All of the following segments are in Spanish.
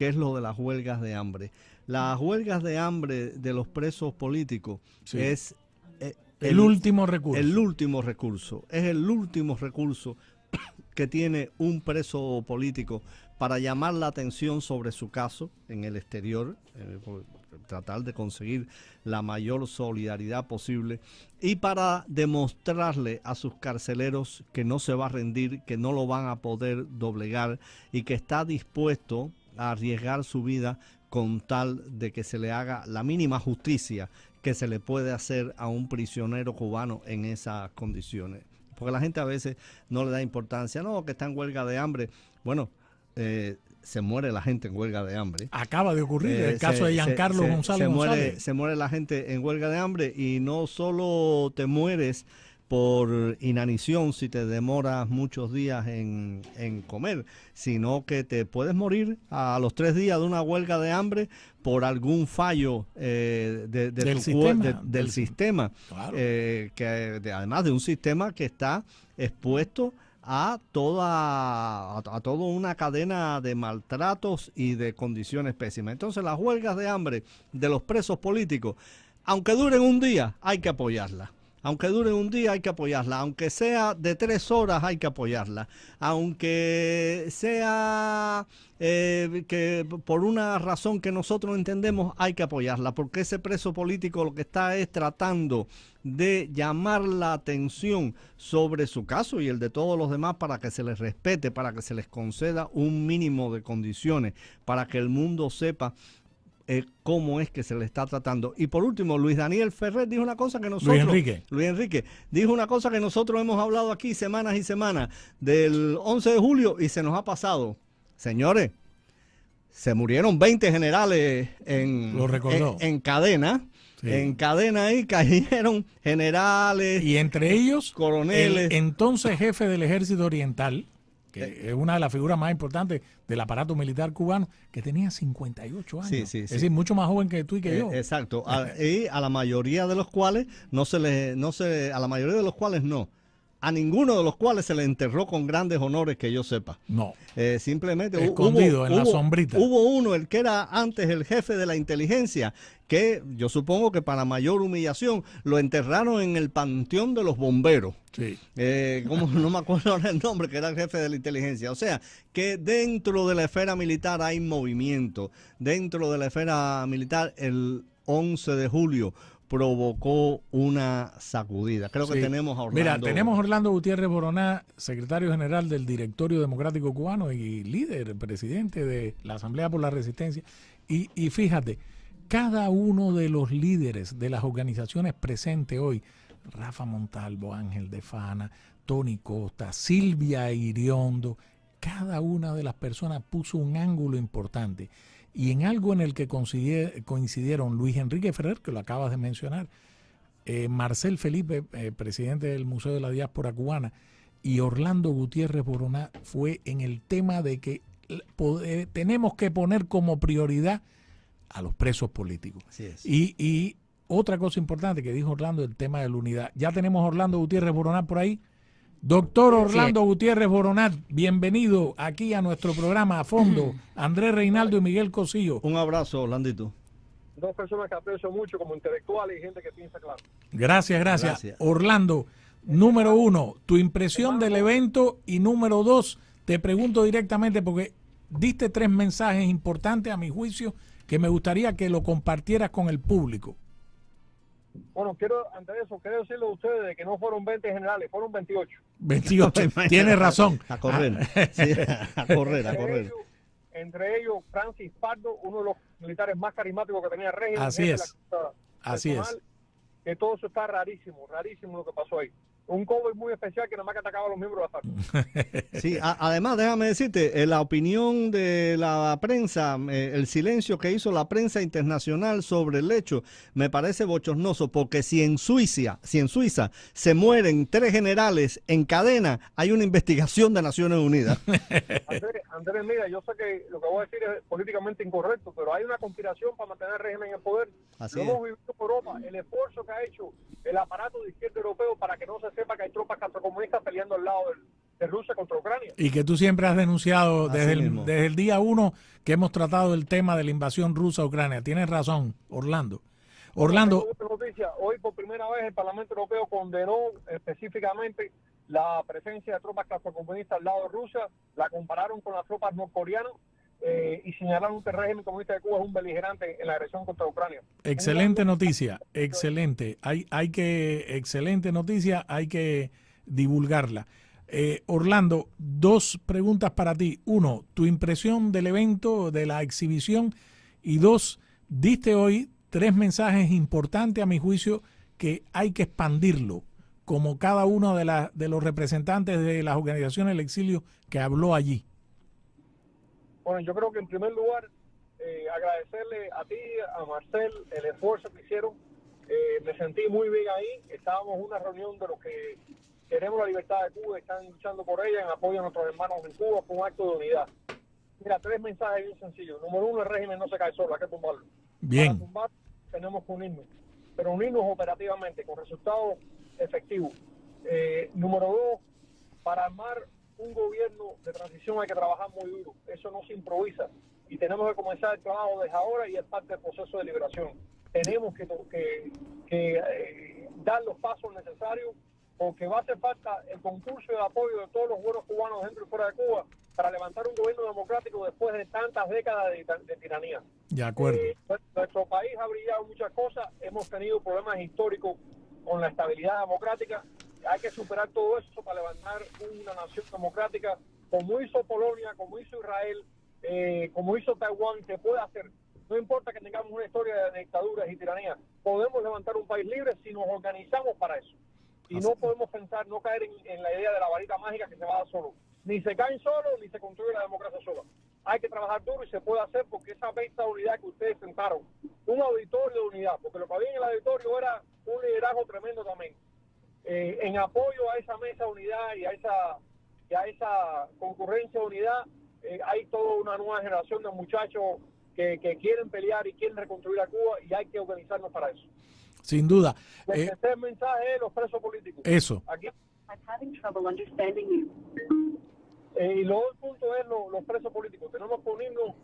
que es lo de las huelgas de hambre. Las huelgas de hambre de los presos políticos es el último recurso. El último recurso. Es el último recurso que tiene un preso político para llamar la atención sobre su caso en el exterior, tratar de conseguir la mayor solidaridad posible y para demostrarle a sus carceleros que no se va a rendir, que no lo van a poder doblegar y que está dispuesto a arriesgar su vida con tal de que se le haga la mínima justicia que se le puede hacer a un prisionero cubano en esas condiciones. Porque la gente a veces no le da importancia, no, que está en huelga de hambre. Bueno, se muere la gente en huelga de hambre. Acaba de ocurrir el caso de Giancarlo González González. Se muere la gente en huelga de hambre y no solo te mueres por inanición si te demoras muchos días en comer, sino que te puedes morir a los 3 días de una huelga de hambre por algún fallo del sistema, claro. Además de un sistema que está expuesto a toda una cadena de maltratos y de condiciones pésimas. Entonces las huelgas de hambre de los presos políticos, aunque duren un día, hay que apoyarlas. Aunque dure un día hay que apoyarla, aunque sea de 3 horas hay que apoyarla, aunque sea que por una razón que nosotros entendemos hay que apoyarla, porque ese preso político lo que está es tratando de llamar la atención sobre su caso y el de todos los demás para que se les respete, para que se les conceda un mínimo de condiciones, para que el mundo sepa cómo es que se le está tratando. Y por último, Luis Daniel Ferrer dijo una cosa que nosotros... Luis Enrique dijo una cosa que nosotros hemos hablado aquí semanas y semanas, del 11 de julio, y se nos ha pasado. Señores, se murieron 20 generales en cadena. Sí. En cadena ahí cayeron generales. Y entre ellos, coroneles. El entonces jefe del Ejército Oriental, que es una de las figuras más importantes del aparato militar cubano, que tenía 58 años. Sí. Es decir, mucho más joven que tú y que yo. Exacto. Y a la mayoría de los cuales a ninguno de los cuales se le enterró con grandes honores que yo sepa. No. Simplemente escondido en la sombrita. Hubo uno, el que era antes el jefe de la inteligencia, que yo supongo que para mayor humillación lo enterraron en el panteón de los bomberos. Sí. Como no me acuerdo ahora el nombre, que era el jefe de la inteligencia. O sea, que dentro de la esfera militar hay movimiento. Dentro de la esfera militar, el 11 de julio provocó una sacudida. Creo que tenemos a Orlando. Mira, tenemos a Orlando Gutiérrez Boroná, secretario general del Directorio Democrático Cubano y líder, presidente de la Asamblea por la Resistencia. Y fíjate, cada uno de los líderes de las organizaciones presentes hoy, Rafa Montalvo, Ángel de Fana, Tony Costa, Silvia Iriondo, cada una de las personas puso un ángulo importante. Y en algo en el que coincidieron Luis Enrique Ferrer, que lo acabas de mencionar, Marcel Felipe, presidente del Museo de la Diáspora Cubana, y Orlando Gutiérrez Boroná, fue en el tema de que tenemos que poner como prioridad a los presos políticos. Así es. Y otra cosa importante que dijo Orlando, el tema de la unidad. Ya tenemos a Orlando Gutiérrez Boroná por ahí. Doctor Orlando Gutiérrez Boronat, bienvenido aquí a nuestro programa A Fondo. Andrés Reinaldo y Miguel Cosillo. Un abrazo, Orlandito. 2 personas que aprecio mucho como intelectuales y gente que piensa claro. Gracias. Orlando, número 1, tu impresión del evento, y número 2, te pregunto directamente porque diste 3 mensajes importantes a mi juicio que me gustaría que lo compartieras con el público. Bueno, antes de eso, quiero decirle a ustedes de que no fueron 20 generales, fueron 28. 28, tienes razón. A correr, a correr. Entre ellos, Francis Pardo, uno de los militares más carismáticos que tenía el régimen. Así es. Que todo eso está rarísimo lo que pasó ahí. Un cowboy muy especial que nada más que atacaba a los miembros de la FARC. Sí, además, déjame decirte, la opinión de la prensa, el silencio que hizo la prensa internacional sobre el hecho, me parece bochornoso, porque si en Suiza se mueren 3 generales en cadena, hay una investigación de Naciones Unidas. Andrés, mira, yo sé que lo que voy a decir es políticamente incorrecto, pero hay una conspiración para mantener el régimen en el poder. Así lo hemos vivido por Europa, el esfuerzo que ha hecho el aparato de izquierda europeo para que no se sepa que hay tropas castrocomunistas peleando al lado de Rusia contra Ucrania. Y que tú siempre has denunciado Así desde mismo. desde el día 1 que hemos tratado el tema de la invasión rusa a Ucrania. Tienes razón, Orlando. Orlando, Tengo buena noticia. Hoy por primera vez el Parlamento Europeo condenó específicamente la presencia de tropas clasocomunistas al lado de Rusia, la compararon con las tropas norcoreanas y señalaron que el régimen comunista de Cuba es un beligerante en la agresión contra Ucrania. excelente noticia, excelente. Excelente noticia, hay que divulgarla. Orlando, dos preguntas para ti. Uno, tu impresión del evento, de la exhibición. Y dos, diste hoy 3 mensajes importantes a mi juicio que hay que expandirlo, como cada uno de los representantes de las organizaciones del exilio que habló allí. Bueno, yo creo que en primer lugar agradecerle a ti, a Marcel, el esfuerzo que hicieron. Me sentí muy bien ahí. Estábamos en una reunión de los que queremos la libertad de Cuba, están luchando por ella en apoyo a nuestros hermanos en Cuba con un acto de unidad. Mira, 3 mensajes bien sencillos. Número 1, el régimen no se cae solo, hay que tumbarlo. Bien. Para tumbar tenemos que unirnos, pero unirnos operativamente, con resultados efectivos. Número 2, para armar un gobierno de transición hay que trabajar muy duro. Eso no se improvisa. Y tenemos que comenzar el trabajo desde ahora y es parte del proceso de liberación. Tenemos que dar los pasos necesarios porque va a hacer falta el concurso de apoyo de todos los buenos cubanos dentro y fuera de Cuba para levantar un gobierno democrático después de tantas décadas de tiranía. De acuerdo. Nuestro país ha brillado muchas cosas, hemos tenido problemas históricos con la estabilidad democrática, hay que superar todo eso para levantar una nación democrática como hizo Polonia, como hizo Israel, como hizo Taiwán, se puede hacer. No importa que tengamos una historia de dictaduras y tiranías, podemos levantar un país libre si nos organizamos para eso. Y no podemos pensar, no caer en la idea de la varita mágica que se va a dar solo. Ni se caen solos, ni se construye la democracia sola. Hay que trabajar duro y se puede hacer porque esa mesa de unidad que ustedes sentaron, un auditorio de unidad, porque lo que había en el auditorio era un liderazgo tremendo también. En apoyo a esa mesa de unidad y a esa concurrencia de unidad, hay toda una nueva generación de muchachos que quieren pelear y quieren reconstruir a Cuba y hay que organizarnos para eso. Sin duda. El tercer mensaje es los presos políticos. Eso. Aquí. Y los dos puntos es los presos políticos. Tenemos que unirnos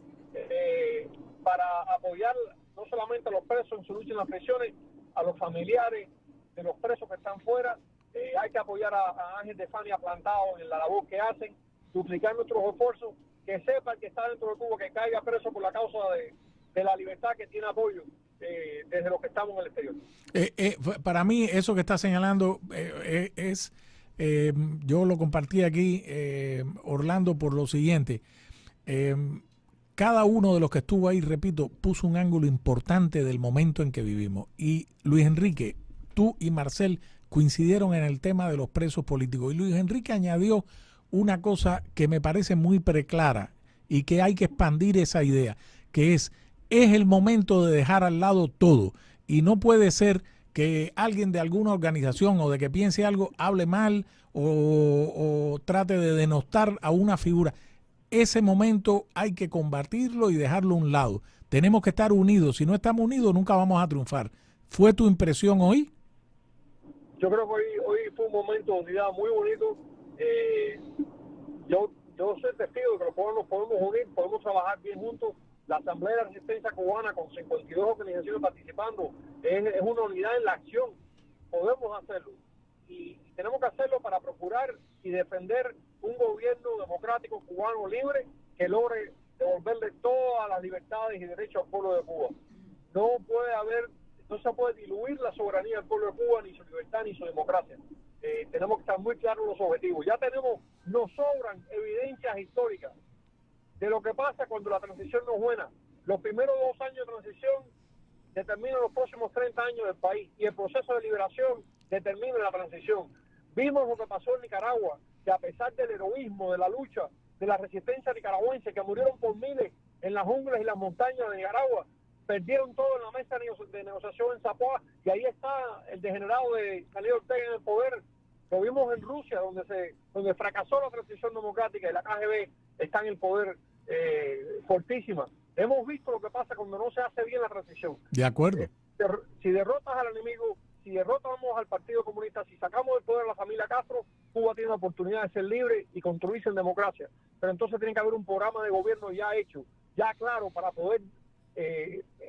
para apoyar no solamente a los presos en su lucha en las prisiones, a los familiares de los presos que están fuera. Hay que apoyar a Ángel de Fania plantado en la labor que hacen, duplicar nuestros esfuerzos, que sepa el que está dentro de Cuba que caiga preso por la causa de la libertad, que tiene apoyo desde los que estamos en el exterior. Para mí eso que está señalando yo lo compartí aquí, Orlando, por lo siguiente. Cada uno de los que estuvo ahí, repito, puso un ángulo importante del momento en que vivimos. Y Luis Enrique, tú y Marcel coincidieron en el tema de los presos políticos. Y Luis Enrique añadió una cosa que me parece muy preclara y que hay que expandir esa idea, que es el momento de dejar al lado todo. Y no puede ser que alguien de alguna organización o de que piense algo hable mal o trate de denostar a una figura. Ese momento hay que combatirlo y dejarlo a un lado. Tenemos que estar unidos. Si no estamos unidos, nunca vamos a triunfar. ¿Fue tu impresión hoy? Yo creo que hoy fue un momento de unidad muy bonito. Yo soy testigo de que nos podemos unir, podemos trabajar bien juntos. La Asamblea de Resistencia Cubana, con 52 organizaciones participando, es una unidad en la acción. Podemos hacerlo. Y tenemos que hacerlo para procurar y defender un gobierno democrático cubano libre que logre devolverle todas las libertades y derechos al pueblo de Cuba. No se puede diluir la soberanía del pueblo de Cuba, ni su libertad, ni su democracia. Tenemos que estar muy claros los objetivos. Nos sobran evidencias históricas de lo que pasa cuando la transición no es buena. Los primeros 2 años de transición determinan los próximos 30 años del país y el proceso de liberación determina la transición. Vimos lo que pasó en Nicaragua, que a pesar del heroísmo, de la lucha, de la resistencia nicaragüense, que murieron por miles en las junglas y las montañas de Nicaragua, perdieron todo en la mesa de negociación en Zapoá, y ahí está el degenerado de Daniel Ortega en el poder. Lo vimos en Rusia, donde fracasó la transición democrática y la KGB está en el poder fortísima. Hemos visto lo que pasa cuando no se hace bien la transición. De acuerdo. Si derrotas al enemigo, si derrotamos al Partido Comunista, si sacamos del poder a la familia Castro, Cuba tiene la oportunidad de ser libre y construirse en democracia. Pero entonces tiene que haber un programa de gobierno ya hecho, ya claro, para poder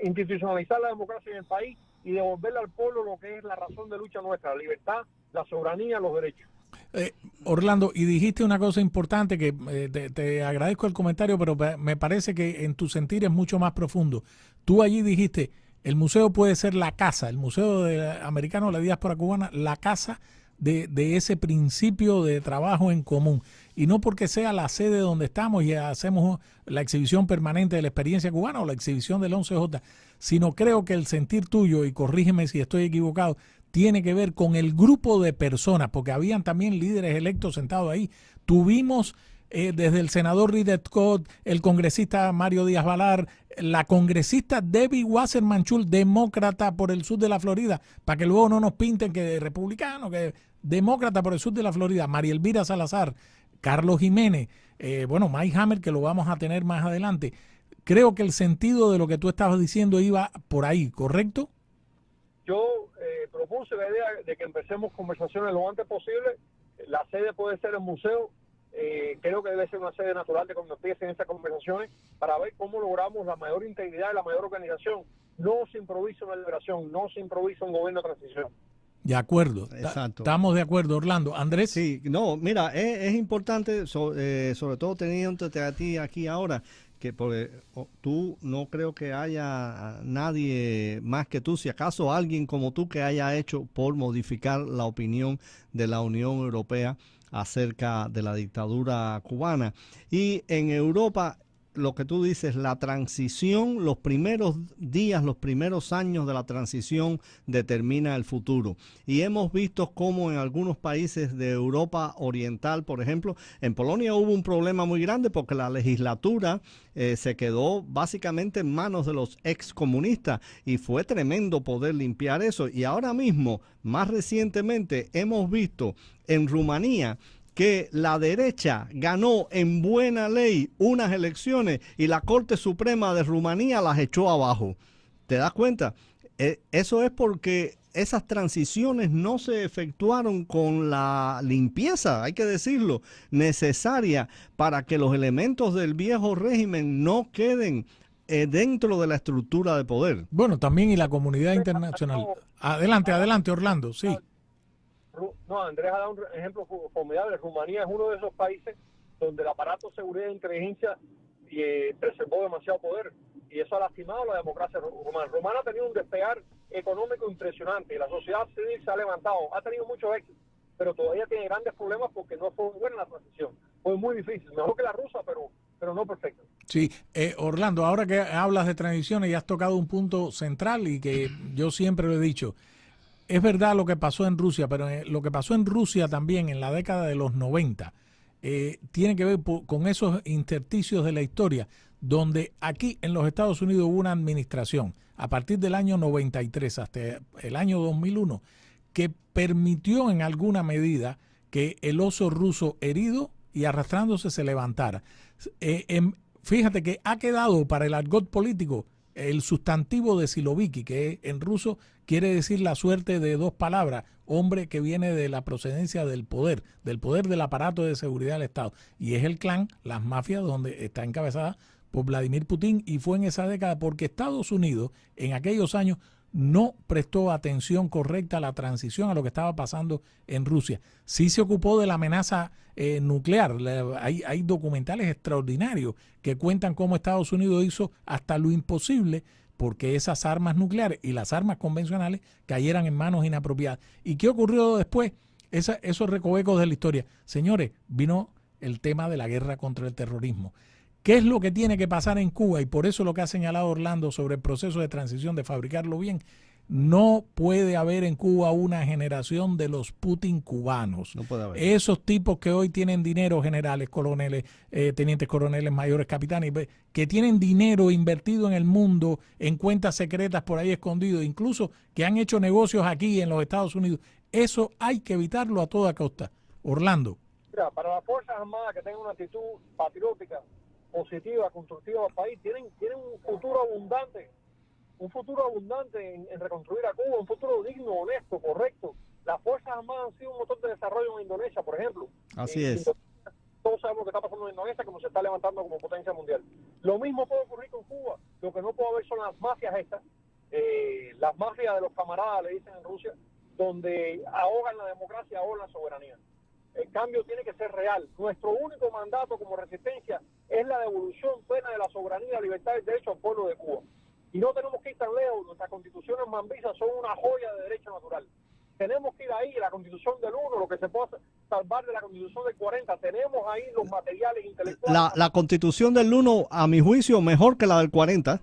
institucionalizar la democracia en el país y devolverle al pueblo lo que es la razón de lucha nuestra, la libertad, la soberanía, los derechos. Orlando, y dijiste una cosa importante que te agradezco el comentario, pero me parece que en tu sentir es mucho más profundo. Tú allí dijiste, el museo puede ser la casa, el Museo Americano de la Diáspora Cubana, la casa de ese principio de trabajo en común. Y no porque sea la sede donde estamos y hacemos la exhibición permanente de la experiencia cubana o la exhibición del 11J, sino creo que el sentir tuyo, y corrígeme si estoy equivocado, tiene que ver con el grupo de personas, porque habían también líderes electos sentados ahí. Tuvimos desde el senador Ridley Scott, el congresista Mario Díaz Balar, la congresista Debbie Wasserman Schultz, demócrata por el sur de la Florida, para que luego no nos pinten que republicano, que demócrata por el sur de la Florida, María Elvira Salazar, Carlos Jiménez, Mike Hammer, que lo vamos a tener más adelante. Creo que el sentido de lo que tú estabas diciendo iba por ahí, ¿correcto? Yo propuse la idea de que empecemos conversaciones lo antes posible. La sede puede ser el museo. Creo que debe ser una sede natural de cuando empiecen estas conversaciones para ver cómo logramos la mayor integridad y la mayor organización. No se improvisa una liberación, no se improvisa un gobierno de transición. De acuerdo. Exacto. Estamos de acuerdo, Orlando. Andrés. Sí, no, mira, es importante, sobre todo teniéndote a ti aquí ahora, que porque tú no creo que haya nadie más que tú, si acaso alguien como tú que haya hecho por modificar la opinión de la Unión Europea acerca de la dictadura cubana. Y en Europa, lo que tú dices, la transición, los primeros días, los primeros años de la transición determina el futuro. Y hemos visto cómo en algunos países de Europa Oriental, por ejemplo, en Polonia hubo un problema muy grande porque la legislatura se quedó básicamente en manos de los excomunistas y fue tremendo poder limpiar eso. Y ahora mismo, más recientemente, hemos visto en Rumanía que la derecha ganó en buena ley unas elecciones y la Corte Suprema de Rumanía las echó abajo. ¿Te das cuenta? Eso es porque esas transiciones no se efectuaron con la limpieza, hay que decirlo, necesaria para que los elementos del viejo régimen no queden dentro de la estructura de poder. Bueno, también y la comunidad internacional. Adelante, Orlando, sí. No, Andrés ha dado un ejemplo formidable. Rumanía es uno de esos países donde el aparato de seguridad e inteligencia preservó demasiado poder y eso ha lastimado la democracia rumana. Rumania ha tenido un despegar económico impresionante y la sociedad civil se ha levantado, ha tenido mucho éxito, pero todavía tiene grandes problemas porque no fue buena la transición. Fue muy difícil, mejor que la rusa, pero no perfecta. Sí, Orlando, ahora que hablas de transiciones y has tocado un punto central y que yo siempre lo he dicho, es verdad lo que pasó en Rusia, pero lo que pasó en Rusia también en la década de los 90 tiene que ver con esos intersticios de la historia, donde aquí en los Estados Unidos hubo una administración a partir del año 93 hasta el año 2001 que permitió en alguna medida que el oso ruso herido y arrastrándose se levantara. Fíjate que ha quedado para el argot político el sustantivo de Siloviki, que en ruso quiere decir la suerte de dos palabras, hombre que viene de la procedencia del poder del aparato de seguridad del Estado. Y es el clan, las mafias, donde está encabezada por Vladimir Putin, y fue en esa década porque Estados Unidos en aquellos años no prestó atención correcta a la transición a lo que estaba pasando en Rusia. Sí se ocupó de la amenaza nuclear. Hay documentales extraordinarios que cuentan cómo Estados Unidos hizo hasta lo imposible porque esas armas nucleares y las armas convencionales cayeran en manos inapropiadas. ¿Y qué ocurrió después? Esos recovecos de la historia. Señores, vino el tema de la guerra contra el terrorismo. ¿Qué es lo que tiene que pasar en Cuba? Y por eso lo que ha señalado Orlando sobre el proceso de transición, de fabricarlo bien. No puede haber en Cuba una generación de los Putin cubanos. No puede haber. Esos tipos que hoy tienen dinero, generales, coroneles, tenientes coroneles, mayores, capitanes, que tienen dinero invertido en el mundo, en cuentas secretas por ahí escondido, incluso que han hecho negocios aquí en los Estados Unidos. Eso hay que evitarlo a toda costa. Orlando. Mira, para las Fuerzas Armadas que tengan una actitud patriótica, positiva, constructiva al país, tienen un futuro abundante un futuro abundante en reconstruir a Cuba, un futuro digno, honesto, correcto. Las Fuerzas Armadas han sido un motor de desarrollo en Indonesia, por ejemplo. Así es. Todos sabemos lo que está pasando en Indonesia, como se está levantando como potencia mundial. Lo mismo puede ocurrir con Cuba. Lo que no puede haber son las mafias estas, las mafias de los camaradas, le dicen en Rusia, donde ahogan la democracia, ahogan la soberanía. El cambio tiene que ser real. Nuestro único mandato como resistencia es la devolución plena de la soberanía, la libertad y el derecho al pueblo de Cuba. Y no tenemos que ir tan lejos. Nuestras constituciones mambisas son una joya de derecho natural. Tenemos que ir ahí, la constitución del 1, lo que se pueda salvar de la constitución del 40. Tenemos ahí los materiales intelectuales. La constitución del 1, a mi juicio, mejor que la del 40.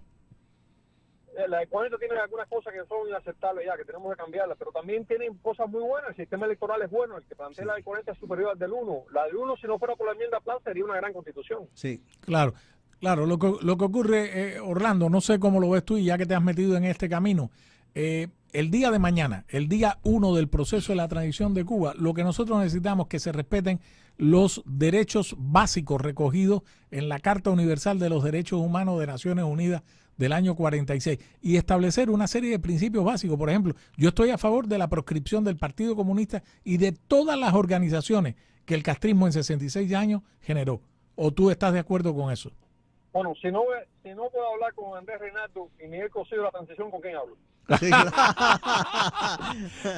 La del 40 tiene algunas cosas que son inaceptables ya, que tenemos que cambiarlas, pero también tienen cosas muy buenas. El sistema electoral es bueno, el que plantea la del 40 es superior al del 1. La del 1, si no fuera por la enmienda Plan, sería una gran constitución. Sí. Claro, claro. Lo que ocurre, Orlando, no sé cómo lo ves tú y ya que te has metido en este camino, el día de mañana, el día 1 del proceso de la transición de Cuba, lo que nosotros necesitamos es que se respeten los derechos básicos recogidos en la Carta Universal de los Derechos Humanos de Naciones Unidas del año 46 y establecer una serie de principios básicos. Por ejemplo, yo estoy a favor de la proscripción del Partido Comunista y de todas las organizaciones que el castrismo en 66 años generó. ¿O tú estás de acuerdo con eso? Bueno, si no puedo hablar con Andrés Reinaldo y Miguel Cosío de la transición, ¿con quién hablo? Sí.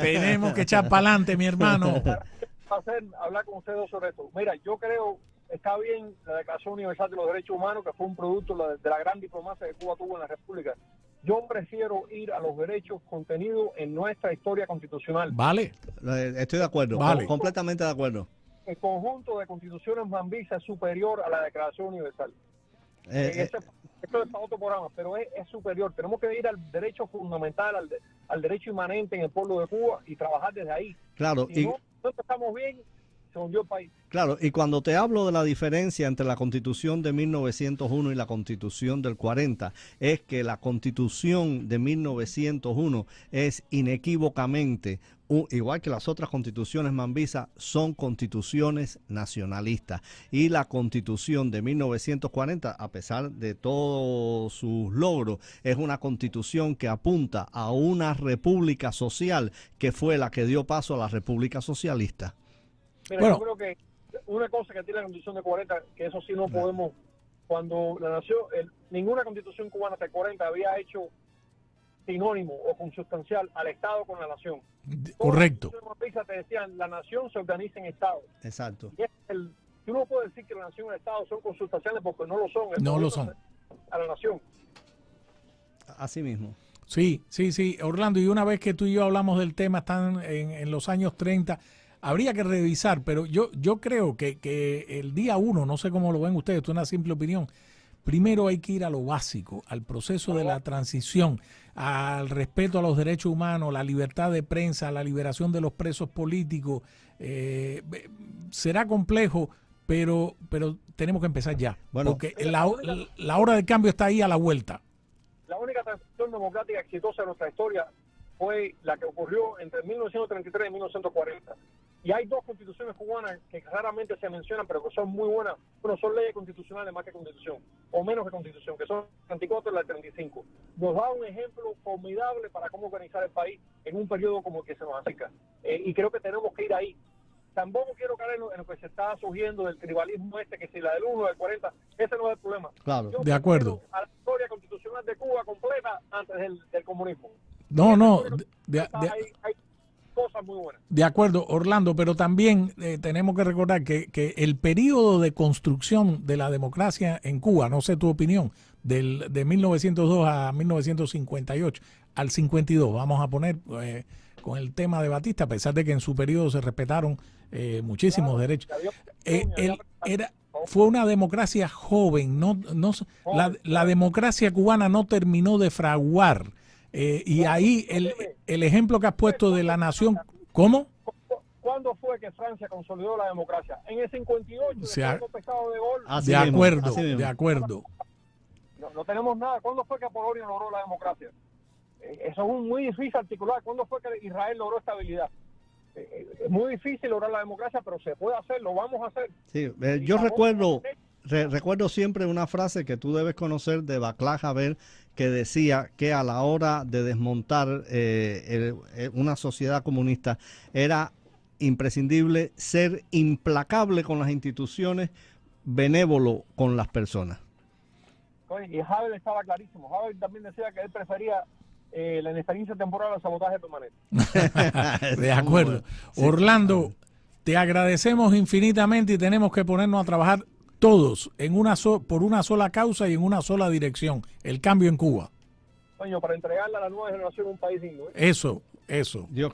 Tenemos que echar para adelante, mi hermano. Hablar con ustedes sobre esto. Mira, yo creo, está bien la Declaración Universal de los Derechos Humanos, que fue un producto de la gran diplomacia que Cuba tuvo en la República. Yo prefiero ir a los derechos contenidos en nuestra historia constitucional. Vale. Estoy de acuerdo, Vale. Completamente de acuerdo. El conjunto de constituciones mambisas es superior a la Declaración Universal. Esto es para otro programa, pero es superior. Tenemos que ir al derecho fundamental, al derecho inmanente en el pueblo de Cuba y trabajar desde ahí. Claro, si no empezamos bien, se hundió el país. Claro, y cuando te hablo de la diferencia entre la Constitución de 1901 y la Constitución del 40, es que la Constitución de 1901 es inequívocamente, igual que las otras constituciones mambisas, son constituciones nacionalistas. Y la Constitución de 1940, a pesar de todos sus logros, es una constitución que apunta a una república social que fue la que dio paso a la república socialista. Mira, Bueno. yo creo que una cosa que tiene la Constitución de 40, que eso sí no podemos, cuando la nación, ninguna Constitución cubana hasta el 40 había hecho sinónimo o consustancial al Estado con la nación. Correcto. Todas las constituciones te decían, la nación se organiza en Estado. Exacto. Y tú no puedes decir que la nación y el Estado son consustanciales porque no lo son. No lo son. A la nación. Así mismo. Sí, Orlando, y una vez que tú y yo hablamos del tema, están en los años 30, habría que revisar, pero yo creo que el día 1, no sé cómo lo ven ustedes, esto es una simple opinión, primero hay que ir a lo básico, al proceso de la transición, al respeto a los derechos humanos, la libertad de prensa, la liberación de los presos políticos. Será complejo, pero tenemos que empezar ya, Bueno, porque la hora del cambio está ahí a la vuelta. La única transición democrática exitosa de nuestra historia fue la que ocurrió entre 1933 y 1940. Y hay dos constituciones cubanas que raramente se mencionan, pero que son muy buenas. Bueno, son leyes constitucionales más que constitución, o menos que constitución, que son la 34 y la 35. Nos da un ejemplo formidable para cómo organizar el país en un periodo como el que se nos acerca. Y creo que tenemos que ir ahí. Tampoco quiero caer en lo que se está surgiendo del tribalismo que si la del 1 o del 40, ese no es el problema. Claro. De acuerdo. A la historia constitucional de Cuba completa antes del comunismo. No, Hay cosas muy buenas. de acuerdo, Orlando, pero también tenemos que recordar que el periodo de construcción de la democracia en Cuba, no sé tu opinión, de 1902 a 1958, al 52, vamos a poner con el tema de Batista, a pesar de que en su periodo se respetaron muchísimos derechos. Fue una democracia joven, la democracia cubana no terminó de fraguar. Y ahí el ejemplo que has puesto de la nación, ¿cómo? ¿Cuándo fue que Francia consolidó la democracia? En el 58, pescado de gol. De acuerdo. No tenemos nada. ¿Cuándo fue que Apolonio logró la democracia? Eso es muy difícil articular. ¿Cuándo fue que Israel logró estabilidad? Es muy difícil lograr la democracia, pero se puede hacer, lo vamos a hacer. Sí, yo recuerdo recuerdo siempre una frase que tú debes conocer de Václav Havel, que decía que a la hora de desmontar una sociedad comunista era imprescindible ser implacable con las instituciones, benévolo con las personas. Y Havel estaba clarísimo. Havel también decía que él prefería la inexperiencia temporal al sabotaje permanente. De acuerdo. Sí. Orlando, te agradecemos infinitamente y tenemos que ponernos a trabajar todos en por una sola causa y en una sola dirección, el cambio en Cuba. Coño, para entregarle a la nueva generación un país digno. Eso. Dios